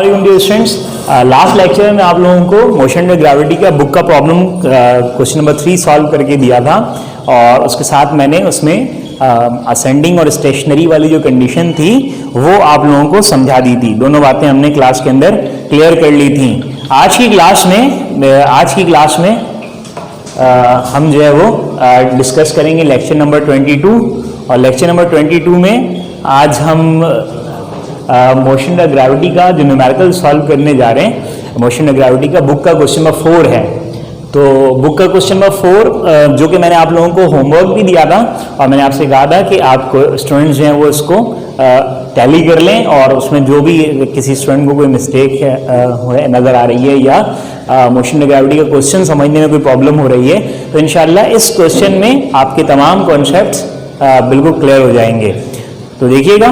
अस्सलाम dear students. Last lecture में आप लोगों को मोशन अंडर ग्रेविटी का बुक का प्रॉब्लम क्वेश्चन नंबर 3 सॉल्व करके दिया था और उसके साथ मैंने उसमें असेंडिंग और स्टेशनरी वाली जो कंडीशन थी वो आप लोगों को समझा दी थी। दोनों बातें हमने क्लास के अंदर क्लियर कर ली थी। आज की क्लास में हम जो है वो डिस्कस करेंगे लेक्चर नंबर 22 और लेक्चर नंबर 22 में आज हम मोशन अंडर ग्रेविटी का जो न्यूमेरिकल सॉल्व करने जा रहे हैं। मोशन अंडर ग्रेविटी का बुक का क्वेश्चन नंबर 4 है। तो बुक का क्वेश्चन नंबर 4 जो कि मैंने आप लोगों को होमवर्क भी दिया था और मैंने आपसे कहा था कि आप स्टूडेंट्स जो हैं वो इसको टैली कर लें और उसमें जो भी किसी स्टूडेंट को कोई मिस्टेक नज़र आ रही है या मोशन अंडर ग्रेविटी का क्वेश्चन समझने में कोई प्रॉब्लम हो रही है तो इंशाल्लाह इस क्वेश्चन में आपके तमाम कॉन्सेप्ट्स बिल्कुल क्लियर हो जाएंगे। तो देखिएगा,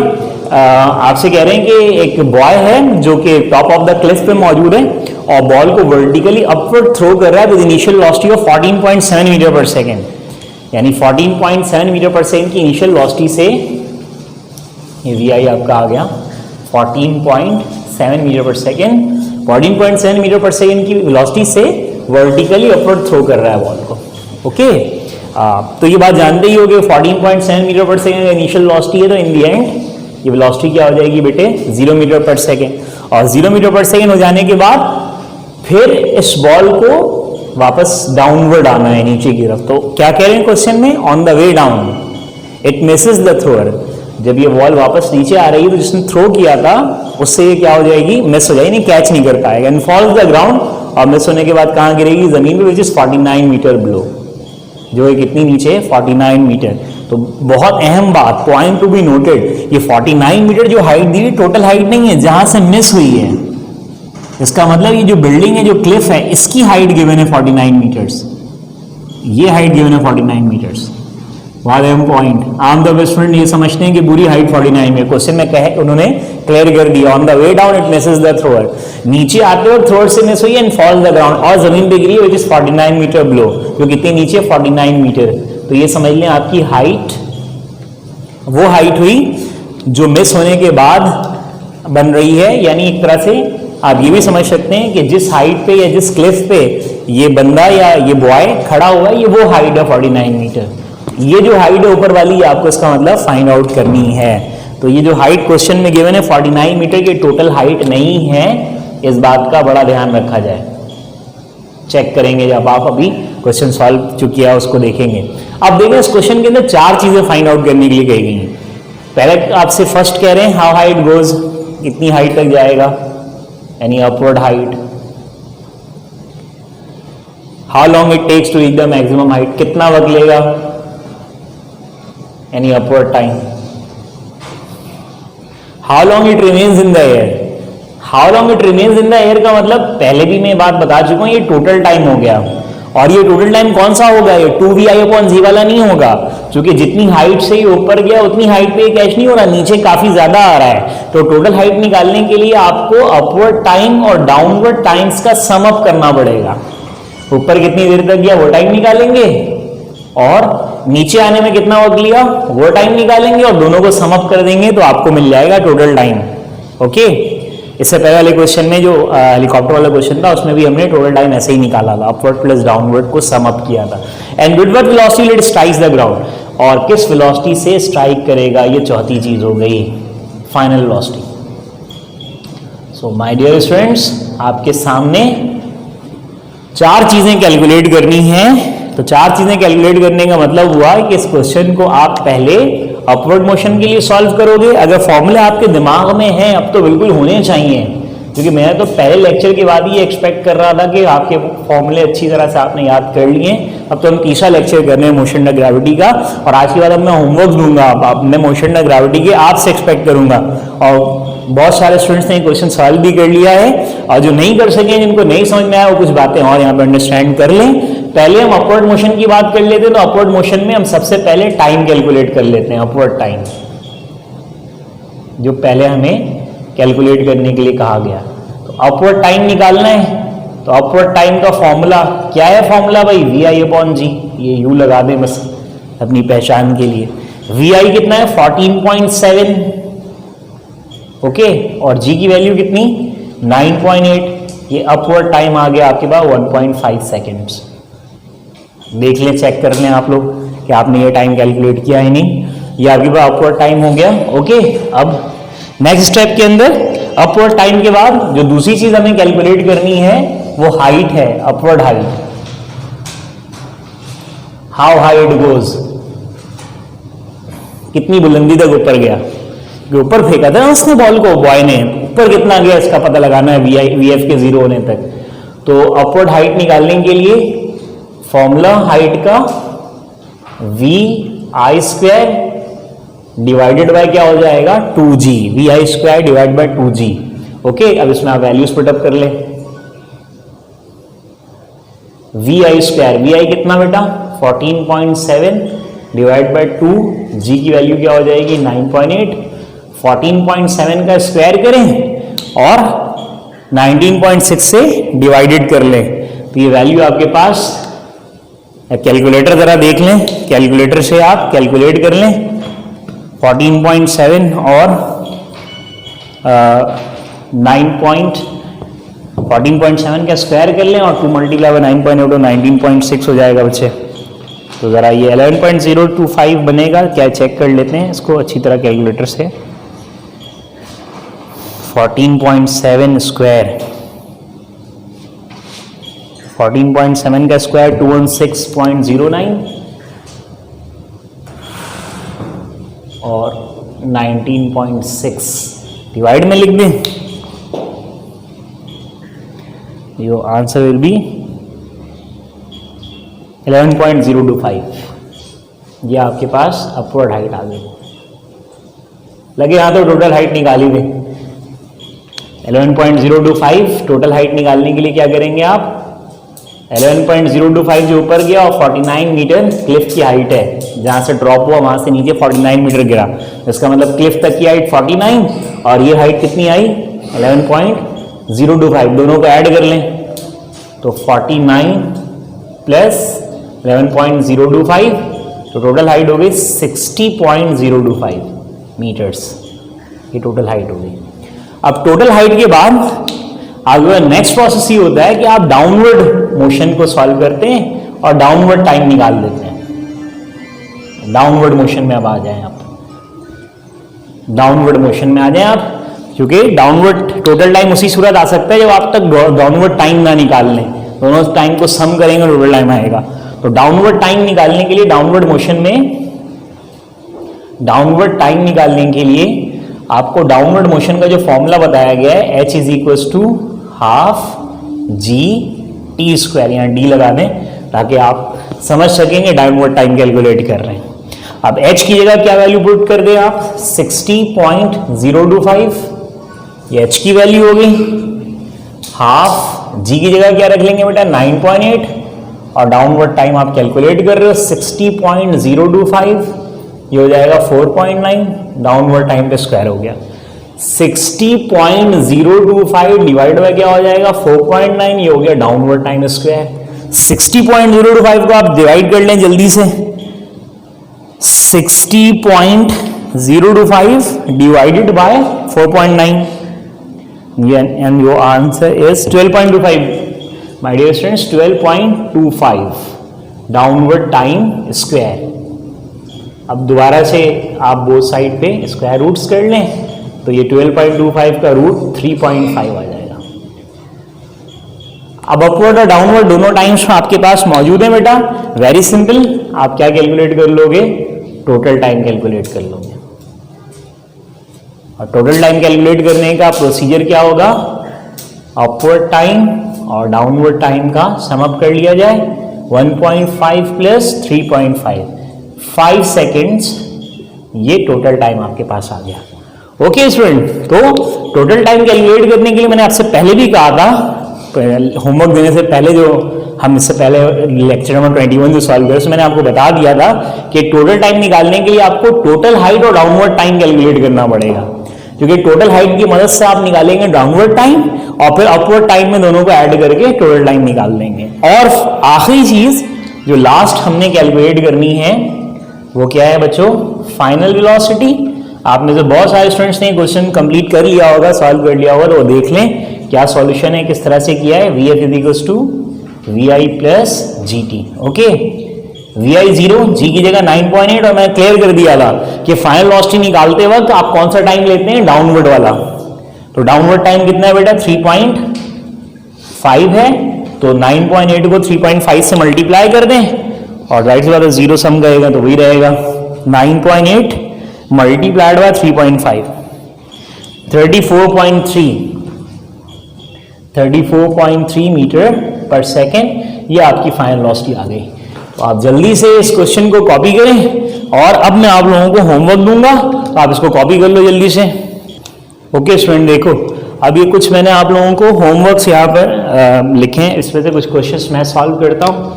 आपसे कह रहे हैं कि एक बॉय है जो कि टॉप ऑफ द क्लिफ पे मौजूद है और बॉल को वर्टिकली अपवर्ड थ्रो कर रहा है with initial velocity of 14.7 meter per second, यानी 14.7 मीटर पर सेकेंड की इनिशियल वेलोसिटी से ये वी आई आपका आ गया 14.7 meter per second, 14.7 meter per second की वेलोसिटी से वर्टिकली अपवर्ड थ्रो कर रहा है बॉल को। ओके, तो ये बात जानते ही हो कि 14.7 meter per second initial velocity है तो इन दी एंड ये वेलोसिटी क्या हो जाएगी बेटे 0 मीटर पर सेकेंड। और 0 मीटर पर सेकेंड हो जाने के बाद फिर इस बॉल को वापस डाउनवर्ड आना है नीचे की तरफ। तो क्या कह रहे हैं क्वेश्चन में, on the way down it Mrs the thrower. जब ये बॉल वापस नीचे आ रही है तो जिसने थ्रो किया था उससे ये क्या हो जाएगी, मिस हो जाएगी, कैच नहीं कर पाएगा एंड फॉल्स द ग्राउंड। और मिस होने के बाद कहाँ गिरेगी, जमीन पे, विच इज 49 मीटर बिलो, जो है कितनी नीचे 49 मीटर। तो बहुत अहम बात, पॉइंट टू बी नोटेड, ये 49 मीटर जो हाइट दी टोटल हाइट नहीं है जहां से मिस हुई है। इसका मतलब ये जो बिल्डिंग है, जो क्लिफ है, इसकी हाइट गिवन है 49 मीटर्स, ये हाइट गिवन है 49 मीटर्स। बहुत अहम पॉइंट, आमतौर पर स्टूडेंट ये समझते हैं कि पूरी हाइट 49 में, क्वेश्चन में कहे उन्होंने क्लियर कर दिया, on the way down it Mrs the thrower, नीचे आते वक्त थ्रोअर से मिस हुई एंड फॉल्स द ग्राउंड, और जमीन पे गिरी विच इज 49 मीटर बिलो, जो कितनी नीचे 49 मीटर। तो ये समझ लें आपकी हाइट वो हाइट हुई जो मिस होने के बाद बन रही है। यानी एक तरह से आप ये भी समझ सकते हैं कि जिस हाइट पे या जिस क्लिफ पे ये बंदा या ये बॉय खड़ा हुआ है ये वो हाइट है 49 मीटर। ये जो हाइट है ऊपर वाली, आपको इसका मतलब फाइंड आउट करनी है। तो ये जो हाइट क्वेश्चन में गिवन है 49 मीटर की टोटल हाइट नहीं है, इस बात का बड़ा ध्यान रखा जाए। चेक करेंगे जब आप अभी क्वेश्चन सॉल्व जो किया है उसको देखेंगे। अब देखें इस क्वेश्चन के अंदर 4 चीजें फाइंड आउट करने के लिए कही गई हैं। पहले आपसे फर्स्ट कह रहे हैं हाउ हाइट गोज, कितनी हाइट तक जाएगा, यानी upward height. How long it takes to reach the maximum height, कितना वक्त लेगा, यानी upward time. How long it remains in the air, how long it remains in the air का मतलब पहले भी मैं बात बता चुका हूं, ये टोटल टाइम हो गया। और ये टोटल टाइम कौन सा होगा, ये 2vi/g वाला नहीं होगा, क्योंकि जितनी हाइट से ये ऊपर गया उतनी हाइट पे कैच नहीं हो रहा, नीचे काफी ज्यादा आ रहा है। तो टोटल हाइट निकालने के लिए आपको अपवर्ड टाइम और डाउनवर्ड टाइम्स का सम अप करना पड़ेगा। ऊपर कितनी देर तक गया वो टाइम निकालेंगे और नीचे आने में कितना वक्त लिया वो टाइम निकालेंगे और दोनों को सम अप कर देंगे तो आपको मिल जाएगा टोटल टाइम। ओके, इससे पहले वाले क्वेश्चन में जो हेलीकॉप्टर वाला क्वेश्चन था उसमें भी हमने टोटल टाइम ऐसे ही निकाला था, अपवर्ड प्लस डाउनवर्ड को सम अप किया था। And with what velocity it strikes the ground, और किस वेलोसिटी से स्ट्राइक करेगा, ये चौथी चीज हो गई final velocity. So my dear students, आपके सामने 4 चीजें कैलकुलेट करनी है। तो 4 चीजें कैलकुलेट करने का मतलब हुआ कि इस क्वेश्चन को आप पहले अपवर्ड मोशन के लिए सॉल्व करोगे। अगर फॉर्मूले आपके दिमाग में हैं अब तो बिल्कुल होने चाहिए, क्योंकि मैं तो पहले लेक्चर के बाद ही एक्सपेक्ट कर रहा था कि आपके फॉर्मूले अच्छी तरह से आपने याद कर लिए। अब तो हम तीसरा लेक्चर कर रहे हैं मोशन अंडर ग्रेविटी का, और आज के बाद अब मैं होमवर्क दूंगा, अब मैं मोशन अंडर ग्रेविटी के आपसे एक्सपेक्ट करूंगा। और बहुत सारे स्टूडेंट्स ने क्वेश्चन सॉल्व भी कर लिया है, और जो नहीं कर सके, जिनको नहीं समझ में आया, वो कुछ बातें और यहाँ पर अंडरस्टैंड कर लें। पहले हम अपवर्ड मोशन की बात कर लेते हैं, तो अपवर्ड मोशन में हम सबसे पहले टाइम कैलकुलेट कर लेते हैं। अपवर्ड टाइम जो पहले हमें कैलकुलेट करने के लिए कहा गया, तो अपवर्ड टाइम निकालना है। तो अपवर्ड टाइम का फॉर्मूला क्या है, फॉर्मूला भाई vi/g, ये u लगा दें बस अपनी पहचान के लिए। vi कितना है 14.7, ओके, और g की वैल्यू कितनी 9.8, ये अपवर्ड टाइम आ गया आपके पास 1.5 सेकेंड्स। देख लें, चेक कर लें आप लोग कि आपने ये टाइम कैलकुलेट किया है नहीं, ये आपके पास अपवर्ड टाइम हो गया। ओके, अब नेक्स्ट स्टेप के अंदर अपवर्ड टाइम के बाद जो दूसरी चीज हमें कैलकुलेट करनी है वो हाइट है, upward height. How high it goes, कितनी बुलंदी तक ऊपर गया, ऊपर फेंका था ना उसने बॉल को, बॉय ने, ऊपर कितना गया इसका पता लगाना है वीएफ के 0 होने तक। तो अपवर्ड हाइट निकालने के लिए फॉर्मूला हाइट का v i square divided by क्या हो जाएगा 2g, v i square divide by 2g। Okay, अब इसमें आप वैल्यूज पुटअप कर ले। V i square, v i कितना बेटा 14.7 डिवाइड बाय 2, जी की वैल्यू क्या हो जाएगी 9.8। 14.7 का स्क्वायर करें और 19.6 से डिवाइडेड कर लें तो ये वैल्यू आपके पास, कैलकुलेटर जरा देख लें, कैलकुलेटर से आप कैलकुलेट कर लें 14.7 और 14.7 का स्क्वायर कर लें और 2 मल्टीप्लाई बाय 9.8 तो 19.6 हो जाएगा बच्चे। तो ज़रा ये 11.025 बनेगा क्या, चेक कर लेते हैं इसको अच्छी तरह कैलकुलेटर से। 14.7 स्क्वायर, 14.7 का स्क्वायर 216.09 और 19.6 डिवाइड में लिख दें, योर आंसर विल बी 11.025। ये आपके पास अपवर्ड हाइट आ गई। लगे हाँ तो टोटल हाइट निकाली गई 11.025। टोटल हाइट निकालने के लिए क्या करेंगे आप, 11.025 जो ऊपर गया और 49 मीटर क्लिफ की हाइट है, जहां से ड्रॉप हुआ वहां से नीचे 49 मीटर गिरा, इसका मतलब क्लिफ तक की हाइट 49 और ये हाइट कितनी आई 11.025, दोनों को ऐड कर लें तो 49 प्लस 11.025 तो टोटल हाइट हो गई 60.025 मीटर्स, ये टोटल हाइट हो गई। अब टोटल हाइट के बाद आगे नेक्स्ट प्रोसेस ये होता है कि आप डाउनवर्ड मोशन को सॉल्व करते हैं और डाउनवर्ड टाइम निकाल देते हैं। डाउनवर्ड मोशन में अब आ जाएं आप, डाउनवर्ड मोशन में आ जाएं आप, क्योंकि डाउनवर्ड टोटल टाइम उसी सूरत आ सकता है जब आप तक डाउनवर्ड टाइम ना निकाल लें, दोनों टाइम को सम करेंगे टोटल टाइम आएगा। तो डाउनवर्ड टाइम निकालने के लिए, डाउनवर्ड मोशन में डाउनवर्ड टाइम निकालने के लिए आपको डाउनवर्ड मोशन का जो फॉर्मूला बताया गया है h is equal to half g t square, यहाँ डी लगा दें ताकि आप समझ सकेंगे डाउनवर्ड टाइम कैलकुलेट कर रहे हैं। अब h की जगह क्या वैल्यू पुट कर दें आप 60.025, ये h की वैल्यू हो गई। हाफ g की जगह क्या रख लेंगे बेटा 9.8 और डाउनवर्ड टाइम आप कैलकुलेट कर रहे हो 60.025, ये हो जाएगा 4.9, डाउनवर्ड टाइम का स्क्वायर हो गया। 60.025 डिवाइड बाय क्या हो जाएगा 4.9, ये हो गया डाउनवर्ड टाइम स्क्वायर। 60.025 को आप डिवाइड कर लें जल्दी से, 60.025 divided by 4.9 and your answer is 12.25 my dear students, 12.25 downward time square. अब दोबारा से आप बोथ साइड पे स्क्वायर रूट्स कर लें तो ये 12.25 का रूट 3.5 आ जाएगा। अब अपवर्ड और डाउनवर्ड दोनों टाइम्स आपके पास मौजूद है बेटा, वेरी सिंपल। आप क्या कैलकुलेट कर लोगे, टोटल टाइम कैलकुलेट कर लोगे। और टोटल टाइम कैलकुलेट करने का प्रोसीजर क्या होगा, अपवर्ड टाइम और डाउनवर्ड टाइम का सम अप कर लिया जाए। 1.5 प्लस 3.5, 5 सेकेंड्स, ये टोटल टाइम आपके पास आ गया। ओके स्टूडेंट, तो टोटल टाइम कैलकुलेट करने के लिए मैंने आपसे पहले भी कहा था, होमवर्क देने से पहले, जो हम इससे पहले लेक्चर नंबर 21 जो सॉल्व किया, मैंने आपको बता दिया था कि टोटल टाइम निकालने के लिए आपको टोटल हाइट और डाउनवर्ड टाइम कैलकुलेट करना पड़ेगा, क्योंकि टोटल हाइट की मदद से आप निकालेंगे डाउनवर्ड टाइम और फिर अपवर्ड टाइम में दोनों को ऐड करके टोटल टाइम निकाल लेंगे। और आखिरी चीज जो लास्ट हमने कैलकुलेट करनी है वो क्या है बच्चों, फाइनल वेलोसिटी। आपने जो बहुत सारे स्टूडेंट्स ने क्वेश्चन कंप्लीट कर लिया होगा, सॉल्व कर लिया होगा, तो वो देख लें क्या सॉल्यूशन है, किस तरह से किया है, V F is to V I plus G T. Okay, V I 0, G की जगह 9.8, और मैं क्लियर कर दिया था कि फाइनल वेलोसिटी निकालते वक्त आप कौन सा टाइम लेते हैं, डाउनवर्ड वाला। तो डाउनवर्ड टाइम कितना है बेटा, 3.5 है, तो 9.8 को 3.5 से मल्टीप्लाई कर दें और राइट से वाला 0 सम गएगा तो वही रहेगा, 9.8 multiplied by 3.5, 34.3 metre per second, ये आपकी फाइनल वेलोसिटी आ गई। तो आप जल्दी से इस क्वेश्चन को कॉपी करें और अब मैं आप लोगों को होमवर्क दूंगा, तो आप इसको कॉपी कर लो जल्दी से। ओके स्टूडेंट, देखो अब ये कुछ मैंने आप लोगों को होमवर्क्स यहाँ पर लिखे हैं, इसमें से कुछ क्वेश्चंस मैं सॉल्व करता हूँ,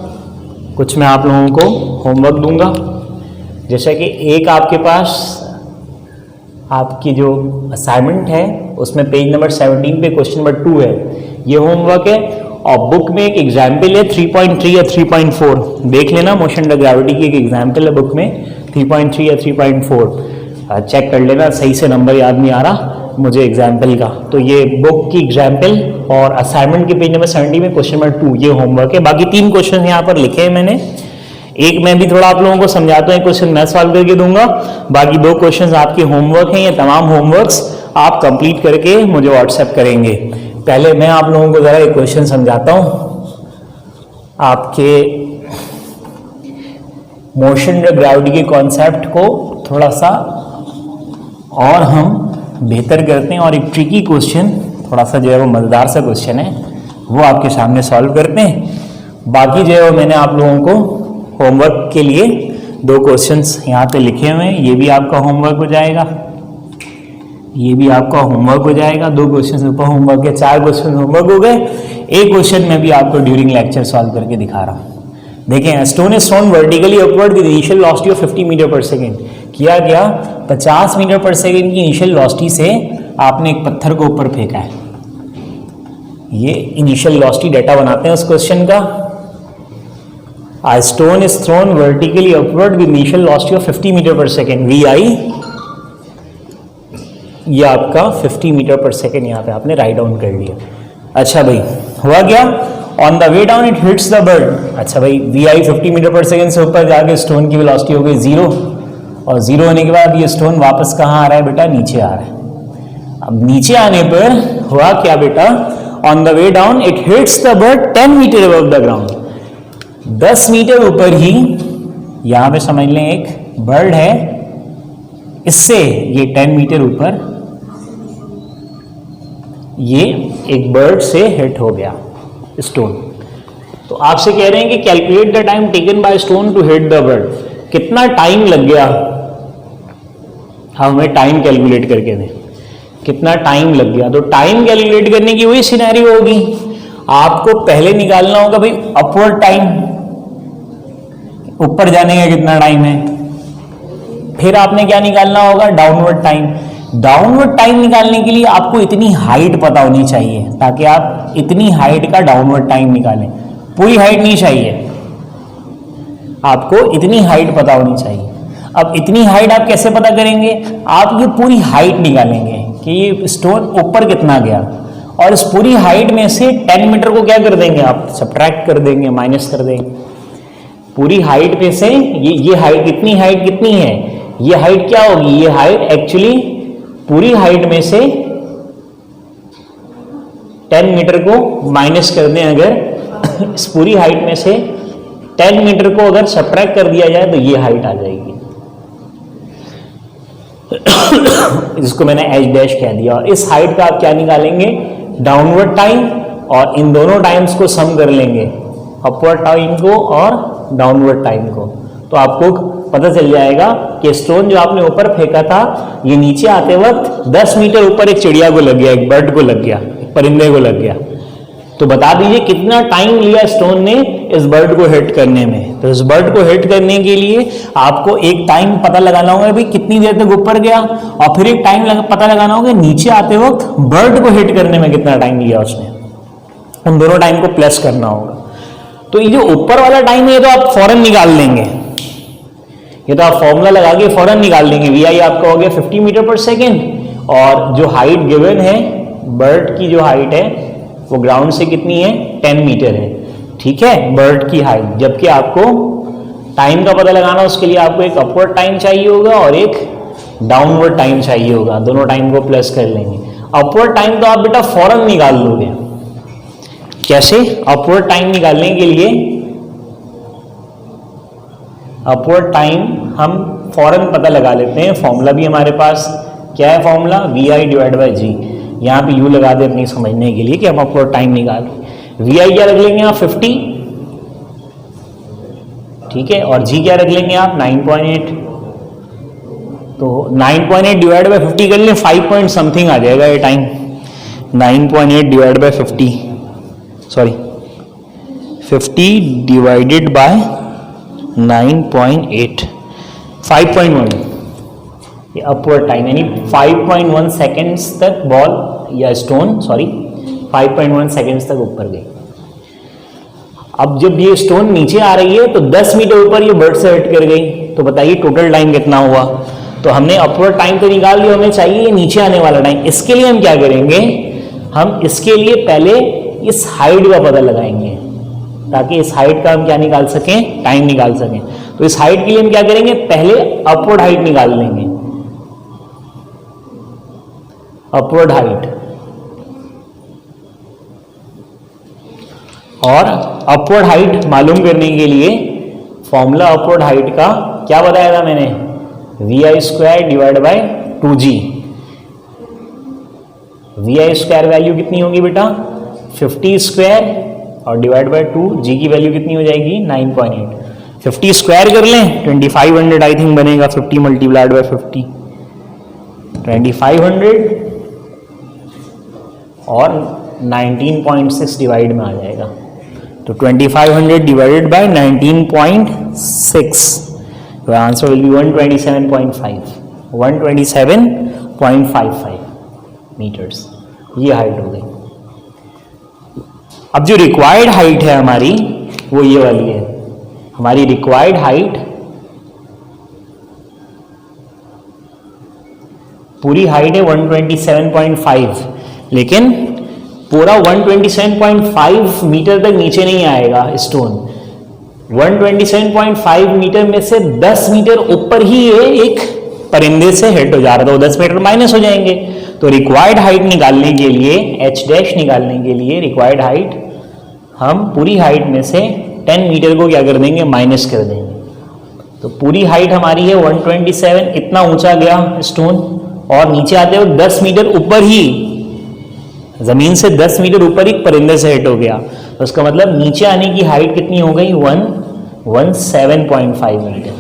कुछ मैं आप लोगों को होमवर्क दूंगा। जैसा कि एक आपके पास आपकी जो असाइनमेंट है उसमें पेज नंबर 17 पे क्वेश्चन नंबर 2 है, ये होमवर्क है। और बुक में एक एग्जाम्पल है 3.3 या 3.4, देख लेना, मोशन अंडर ग्रेविटी की एक एग्जाम्पल है बुक में 3.3 या 3.4, चेक कर लेना, सही से नंबर याद नहीं आ रहा मुझे एग्जाम्पल का। तो ये बुक की एग्जाम्पल और असाइनमेंट के पेज नंबर 70 में क्वेश्चन नंबर 2 ये होमवर्क है। बाकी 3 क्वेश्चन यहाँ पर लिखे हैं मैंने, एक मैं भी थोड़ा आप लोगों को समझाता हूँ, क्वेश्चन मैं सॉल्व करके दूंगा, बाकी 2 क्वेश्चन आपके होमवर्क हैं। ये तमाम होमवर्क्स आप कंप्लीट करके मुझे व्हाट्सएप करेंगे। पहले मैं आप लोगों को जरा एक क्वेश्चन समझाता हूँ, आपके मोशन अंडर ग्रेविटी के कॉन्सेप्ट को थोड़ा सा और हम बेहतर करते हैं और एक ट्रिकी क्वेश्चन, थोड़ा सा जो है वो मजेदार सा क्वेश्चन है, वो आपके सामने सॉल्व करते हैं। बाकी जो है वो मैंने आप लोगों को होमवर्क के लिए 2 क्वेश्चंस यहाँ पे लिखे हुए हैं, ये भी आपका होमवर्क हो जाएगा, ये भी आपका होमवर्क हो जाएगा। 2 क्वेश्चन ऊपर होमवर्क है, 4 क्वेश्चन होमवर्क हो गए। एक क्वेश्चन मैं भी आपको ड्यूरिंग लेक्चर सॉल्व करके दिखा रहा हूँ। देखें, stone is thrown vertically upward with initial velocity of 50 meter per second. किया गया 50 मीटर पर सेकेंड की इनिशियल वेलोसिटी से आपने एक पत्थर को ऊपर फेंका है। ये इनिशियल वेलोसिटी डाटा बनाते हैं उस क्वेश्चन का। A stone is thrown vertically upward with initial velocity of 50 meter per second, VI, ये आपका 50 मीटर पर सेकेंड यहाँ पे आपने राइट डाउन कर लिया। अच्छा भाई, हुआ क्या, on the way down it hits the bird. अच्छा भाई, VI 50 मीटर पर सेकेंड से ऊपर जाके स्टोन की वेलोसिटी हो गई 0, और 0 होने के बाद ये स्टोन वापस कहाँ आ रहा है बेटा, नीचे आ रहा है। अब नीचे आने पर हुआ क्या बेटा, on the way down it hits the bird 10 meter above the ground. 10 meter ऊपर ही यहां पे समझ लें एक बर्ड है, इससे ये 10 मीटर ऊपर ये एक बर्ड से हिट हो गया स्टोन। तो आपसे कह रहे हैं कि calculate the time taken by stone to hit the bird. कितना टाइम लग गया, हमें टाइम कैलकुलेट करके दें, कितना टाइम लग गया। तो टाइम कैलकुलेट करने की वही सिनेरियो होगी, आपको पहले निकालना होगा भाई अपवर्ड टाइम, ऊपर जाने का कितना टाइम है, फिर आपने क्या निकालना होगा, डाउनवर्ड टाइम। डाउनवर्ड टाइम निकालने के लिए आपको इतनी हाइट पता होनी चाहिए ताकि आप इतनी हाइट का डाउनवर्ड टाइम निकालें। पूरी हाइट नहीं चाहिए, आपको इतनी हाइट पता होनी चाहिए। अब इतनी हाइट आप कैसे पता करेंगे, आप ये पूरी हाइट निकालेंगे कि ये स्टोन ऊपर कितना गया, और इस पूरी हाइट में से 10 मीटर को क्या कर देंगे, आप सब्ट्रैक्ट कर देंगे, माइनस कर देंगे। पूरी हाइट में से ये हाइट, कितनी हाइट कितनी है, ये हाइट क्या होगी, ये हाइट एक्चुअली पूरी हाइट में से 10 मीटर को माइनस कर दें, अगर इस पूरी हाइट में से 10 मीटर को अगर सब्ट्रैक्ट कर दिया जाए तो ये हाइट आ जाएगी, जिसको मैंने एच डैश कह दिया। और इस हाइट का आप क्या निकालेंगे, डाउनवर्ड टाइम, और इन दोनों टाइम्स को सम कर लेंगे, अपवर्ड टाइम को और डाउनवर्ड टाइम को। तो आपको पता चल जाएगा कि स्टोन जो आपने ऊपर फेंका था, ये नीचे आते वक्त 10 मीटर ऊपर एक चिड़िया को लग गया, एक बर्ड को लग गया, एक परिंदे को लग गया। तो बता दीजिए कितना टाइम लिया स्टोन ने इस बर्ड को हिट करने में। तो इस बर्ड को हिट करने के लिए आपको एक टाइम पता लगाना होगा भाई कितनी देर तक ऊपर गया, और फिर एक टाइम पता लगाना होगा नीचे आते वक्त बर्ड को हिट करने में कितना टाइम लिया उसने। उन दोनों टाइम को प्लस करना होगा। तो ये जो ऊपर वाला टाइम है तो आप फौरन निकाल लेंगे, ये तो आप फॉर्मूला लगा के फौरन निकाल लेंगे। वी आई आपका हो गया 50 मीटर पर सेकेंड, और जो हाइट गिवन है बर्ड की जो हाइट है वो ग्राउंड से कितनी है, 10 मीटर है, ठीक है, बर्ड की हाइट। जबकि आपको टाइम का पता लगाना, उसके लिए आपको एक अपवर्ड टाइम चाहिए होगा और एक डाउनवर्ड टाइम चाहिए होगा, दोनों टाइम को प्लस कर लेंगे। अपवर्ड टाइम तो आप बेटा फौरन निकाल लोगे। कैसे? अपवर्ड टाइम निकालने के लिए अपवर्ड टाइम हम फौरन पता लगा लेते हैं। फॉर्मूला भी हमारे पास क्या है, फॉर्मूला VI डिवाइड बाई जी। यहाँ पे U लगा दे अपनी समझने के लिए कि हम अपवर्ड टाइम निकाल। VI क्या रख लेंगे आप, 50, ठीक है, और G क्या रख लेंगे आप, 9.8। तो 9.8 डिवाइड बाई 50 कर लें, 5 पॉइंट समथिंग आ जाएगा ये time. 9.8 divide by 50, sorry 50 divided by 9.8, 5.1 ये अपवर्ड टाइम, यानी 5.1 सेकेंड्स तक बॉल या स्टोन, सॉरी 5.1 सेकेंड्स तक ऊपर गई। अब जब ये स्टोन नीचे आ रही है तो 10 मीटर ऊपर ये बर्ड से हिट कर गई, तो बताइए टोटल टाइम कितना हुआ। तो हमने अपवर्ड टाइम तो निकाल लिया, हमें चाहिए ये नीचे आने वाला टाइम। इसके लिए हम क्या करेंगे, हम इसके लिए पहले इस हाइट का पता लगाएंगे, ताकि इस हाइट का हम क्या निकाल सकें, टाइम निकाल सकें। तो इस हाइट के लिए हम क्या करेंगे, पहले अपवर्ड हाइट निकाल लेंगे। अपवर्ड हाइट, और अपवर्ड हाइट मालूम करने के लिए फॉर्मूला अपवर्ड हाइट का क्या बताया था मैंने, VI square divide by 2G। VI square value कितनी होगी बेटा, 50 स्क्वायर, और डिवाइड बाय 2, G की वैल्यू कितनी हो जाएगी, 9.8। 50 स्क्वायर कर लें, 2500 आई थिंक बनेगा, 50 मल्टीप्लाइड बाय 50, 2500, और 19.6 डिवाइड में आ जाएगा। तो 2500 डिवाइडेड बाय 19.6, तो आंसर विल बी 127.5, 127.55 मीटर्स, ये हाइट हो गई। अब जो रिक्वायर्ड हाइट है हमारी वो ये वाली है। हमारी रिक्वायर्ड हाइट, पूरी हाइट है 127.5, लेकिन पूरा 127.5 मीटर तक नीचे नहीं आएगा स्टोन। 127.5 मीटर में से 10 मीटर ऊपर ही ये एक परिंदे से हिट हो जा रहा था, तो 10 मीटर माइनस हो जाएंगे। तो रिक्वायर्ड हाइट निकालने के लिए, H डैश निकालने के लिए रिक्वायर्ड हाइट, हम पूरी हाइट में से 10 मीटर को क्या कर देंगे, माइनस कर देंगे। तो पूरी हाइट हमारी है 127, इतना ऊंचा गया स्टोन, और नीचे आते वक्त 10 मीटर ऊपर ही, जमीन से 10 मीटर ऊपर ही परिंदे से हिट हो गया। तो उसका मतलब नीचे आने की हाइट कितनी हो गई, 117.5 मीटर।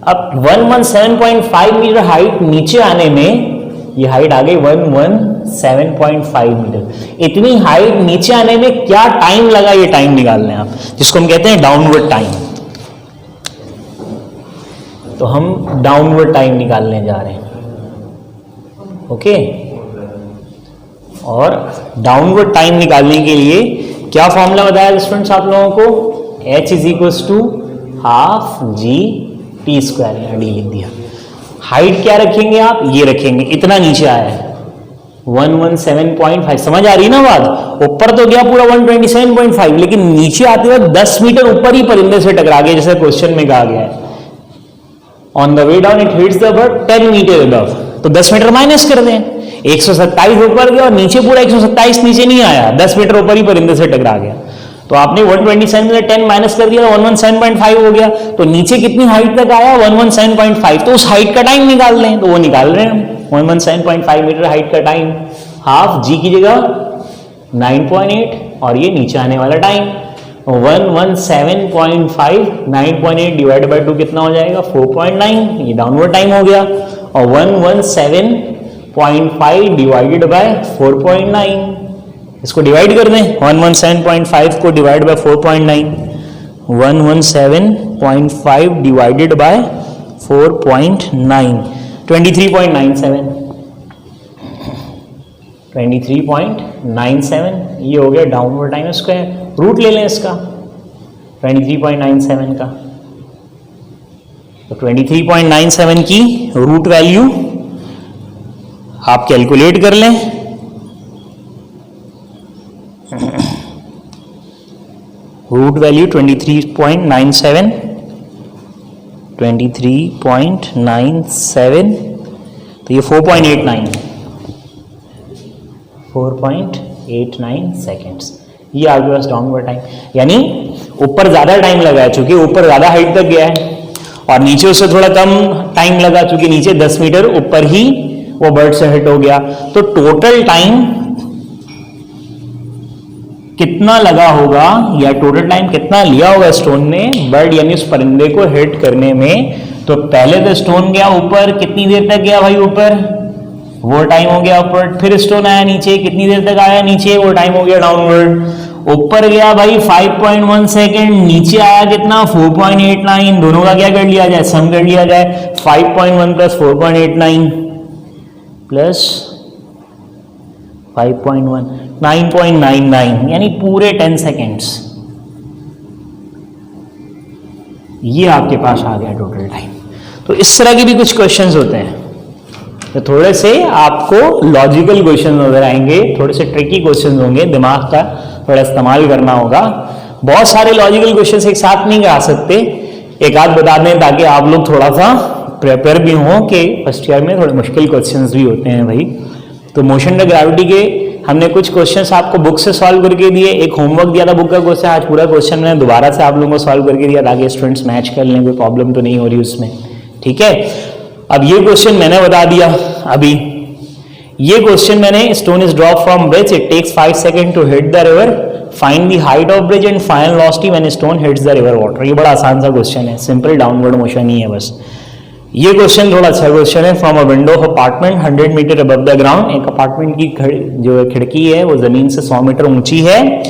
अब 117.5 मीटर हाइट नीचे आने में, ये हाइट आ गई 117.5 मीटर। इतनी हाइट नीचे आने में क्या टाइम लगा, ये टाइम निकाल लें आप, जिसको हम कहते हैं डाउनवर्ड टाइम। तो हम डाउनवर्ड टाइम निकालने जा रहे हैं, ओके। और डाउनवर्ड टाइम निकालने के लिए क्या फॉर्मूला बताया स्टूडेंट्स आप लोगों को, H is equals to half g t square, यहाँ डी लिख दिया। हाइट क्या रखेंगे आप, ये रखेंगे, इतना नीचे आया है 117.5, समझ आ रही ना बात। ऊपर तो गया पूरा 127.5, लेकिन नीचे आते हुए 10 मीटर ऊपर ही परिंदे से टकरा गया, जैसे क्वेश्चन में कहा गया है। On the way down it hits the bird 10 meter above, तो 10 मीटर माइनस कर दें, 127 ऊपर गया और नीचे पूरा 127 नीचे नहीं आया, 10 मीटर ऊपर ही परिंदे से टकरा गया। तो आपने 127 में 10 माइनस कर दिया, 117.5 हो गया। तो नीचे कितनी हाइट तक आया, 117.5। तो उस हाइट का टाइम निकाल लें, तो वो निकाल रहे हैं 117.5 मीटर हाइट का टाइम, हाफ जी की जगह 9.8, और ये नीचे आने वाला टाइम 117.5, 9.8 डिवाइड बाय 2 कितना हो जाएगा, 4.9, ये डाउनवर्ड टाइम हो गया। और 117.5 डिवाइडेड बाय 4.9, इसको डिवाइड कर दें, 117.5 को डिवाइड बाय 4.9, 117.5 डिवाइडेड बाय 4.9, 23.97, 23.97, ये हो गया डाउनवर्ड टाइम स्क्वायर। रूट ले लें इसका 23.97 का, तो 23.97 की रूट वैल्यू आप कैलकुलेट कर लें, रूट वैल्यू 23.97, 23.97, तो ये 4.89 सेकेंड्स, ये आपके पास डाउनवर्ड टाइम, यानी ऊपर ज्यादा टाइम लगा है चूंकि ऊपर ज्यादा हाइट तक गया है, और नीचे उससे थोड़ा कम टाइम लगा चूंकि नीचे 10 मीटर ऊपर ही वो बर्ड से हिट हो गया। तो टोटल टाइम कितना लगा होगा या टोटल टाइम कितना लिया होगा स्टोन ने बर्ड यानी उस परिंदे को हिट करने में? तो पहले तो स्टोन गया ऊपर, कितनी देर तक गया भाई ऊपर, वो टाइम हो गया ऊपर, फिर स्टोन आया नीचे, कितनी देर तक आया नीचे, वो टाइम हो गया डाउनवर्ड। ऊपर गया भाई 5.1 सेकेंड, नीचे आया कितना 4.89, दोनों का क्या कर लिया जाए, सम कर लिया जाए, 5.1 प्लस 4.89 प्लस 5.1 9.99, यानी पूरे 10 सेकेंड्स, ये आपके पास आ गया टोटल टाइम। तो इस तरह के भी कुछ क्वेश्चंस होते हैं, तो थोड़े से आपको लॉजिकल क्वेश्चन नजर आएंगे, थोड़े से ट्रिकी क्वेश्चन होंगे, दिमाग का थोड़ा इस्तेमाल करना होगा। बहुत सारे लॉजिकल क्वेश्चंस एक साथ नहीं करा सकते, एक आध बता दें ताकि आप लोग थोड़ा सा प्रिपेयर भी हों कि फर्स्ट ईयर में थोड़े मुश्किल क्वेश्चंस भी होते हैं भाई। तो मोशन द ग्रेविटी के हमने कुछ क्वेश्चंस आपको बुक से सॉल्व करके दिए, एक होमवर्क दिया था बुक का क्वेश्चन, आज पूरा क्वेश्चन मैंने दोबारा से आप लोगों को सॉल्व करके दिया ताकि स्टूडेंट्स मैच कर लें, कोई प्रॉब्लम तो नहीं हो रही उसमें, ठीक है। अब ये क्वेश्चन मैंने बता दिया, अभी ये क्वेश्चन मैंने, stone is drop from bridge, it takes 5 second to hit the river, find the height of bridge and final velocity when stone hits the river water. ये बड़ा आसान सा क्वेश्चन है, सिंपल डाउनवर्ड मोशन ही है बस। ये question थोड़ा अच्छा क्वेश्चन है। From a window of apartment 100 meter above the ground, एक अपार्टमेंट की जो खिड़की है वो जमीन से 100 मीटर ऊंची है।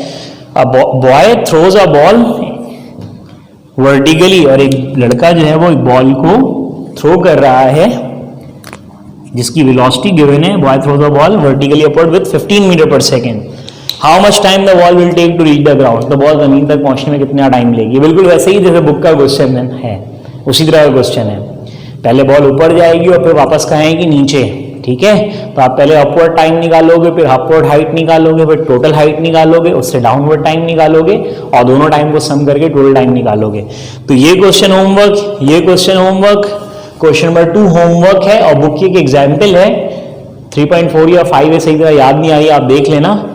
Boy throws a ball vertically, और एक लड़का जो है वो एक बॉल को थ्रो कर रहा है जिसकी वेलोसिटी गिवन है, boy throws a ball vertically upward with 15 metre per second. How much time the ball will take to reach the ground, तो बॉल जमीन तक पहुंचने में कितना टाइम लेगी। बिल्कुल वैसे ही जैसे बुक का क्वेश्चन है, उसी तरह का क्वेश्चन है। पहले बॉल ऊपर जाएगी और फिर वापस कहाँ आएगी, नीचे, ठीक है। तो आप पहले अपवर्ड टाइम निकालोगे, फिर अपवर्ड हाइट निकालोगे, फिर टोटल हाइट निकालोगे, उससे डाउनवर्ड टाइम निकालोगे और दोनों टाइम को सम करके टोटल टाइम निकालोगे। तो ये क्वेश्चन होमवर्क, ये question homework, question number 2 homework है और बुक की एक एग्जाम्पल है। 3.4 या 5 है, सही तरह याद नहीं आई, आप देख लेना।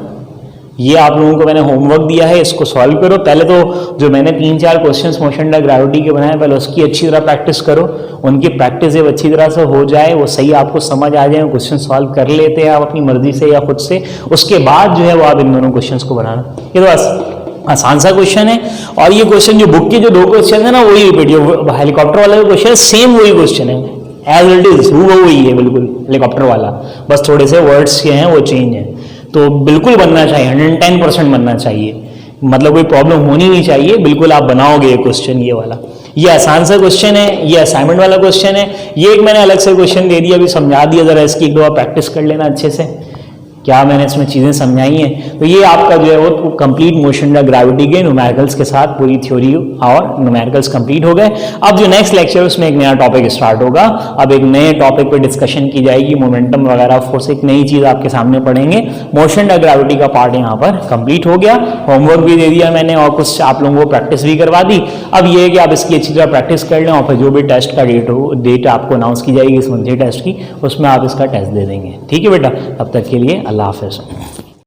ये आप लोगों को मैंने होमवर्क दिया है, इसको सॉल्व करो। पहले तो जो मैंने 3-4 क्वेश्चंस मोशन द ग्रेविटी के बनाए, पहले उसकी अच्छी तरह प्रैक्टिस करो। उनकी प्रैक्टिस जब अच्छी तरह से हो जाए, वो सही आपको समझ आ जाए, क्वेश्चन सॉल्व कर लेते हैं आप अपनी मर्जी से या खुद से, उसके बाद जो है वो आप इन दोनों क्वेश्चंस को बनाना। ये तो बस आसान सा क्वेश्चन है। और ये क्वेश्चन जो बुक के जो 2 क्वेश्चन है ना, वही रिपीट, जो हेलीकॉप्टर वाला जो क्वेश्चन है सेम वही क्वेश्चन है, एज इट इज वही है बिल्कुल हेलीकॉप्टर वाला, बस थोड़े से वर्ड्स के हैं वो चेंज है। तो बिल्कुल बनना चाहिए, 110% बनना चाहिए, मतलब कोई प्रॉब्लम होनी नहीं चाहिए, बिल्कुल आप बनाओगे ये क्वेश्चन, ये वाला। ये आसान सा क्वेश्चन है, ये असाइनमेंट वाला क्वेश्चन है। ये एक मैंने अलग से क्वेश्चन दे दिया, अभी समझा दिया, जरा इसकी 1-2 बार प्रैक्टिस कर लेना अच्छे से, क्या मैंने इसमें चीजें समझाई हैं। तो ये आपका जो है वो कंप्लीट मोशन द ग्रेविटी के न्यूमेरिकल्स के साथ पूरी थ्योरी और न्यूमेरिकल्स कंप्लीट हो गए। अब जो नेक्स्ट लेक्चर उसमें एक नया टॉपिक स्टार्ट होगा, अब एक नए टॉपिक पे डिस्कशन की जाएगी, मोमेंटम वगैरह, फोर्स, एक नई चीज आपके सामने पढ़ेंगे। मोशन द ग्रेविटी का पार्ट यहाँ पर कंप्लीट हो गया, होमवर्क भी दे दिया मैंने और कुछ आप लोगों को प्रैक्टिस भी करवा दी। अब ये है कि आप इसकी अच्छी तरह प्रैक्टिस कर लें और फिर जो भी टेस्ट का डेट आपको अनाउंस की जाएगी इस मंथली टेस्ट की, उसमें आप इसका टेस्ट दे देंगे। ठीक है बेटा, तब तक के लिए अल्लाह हाफिज़।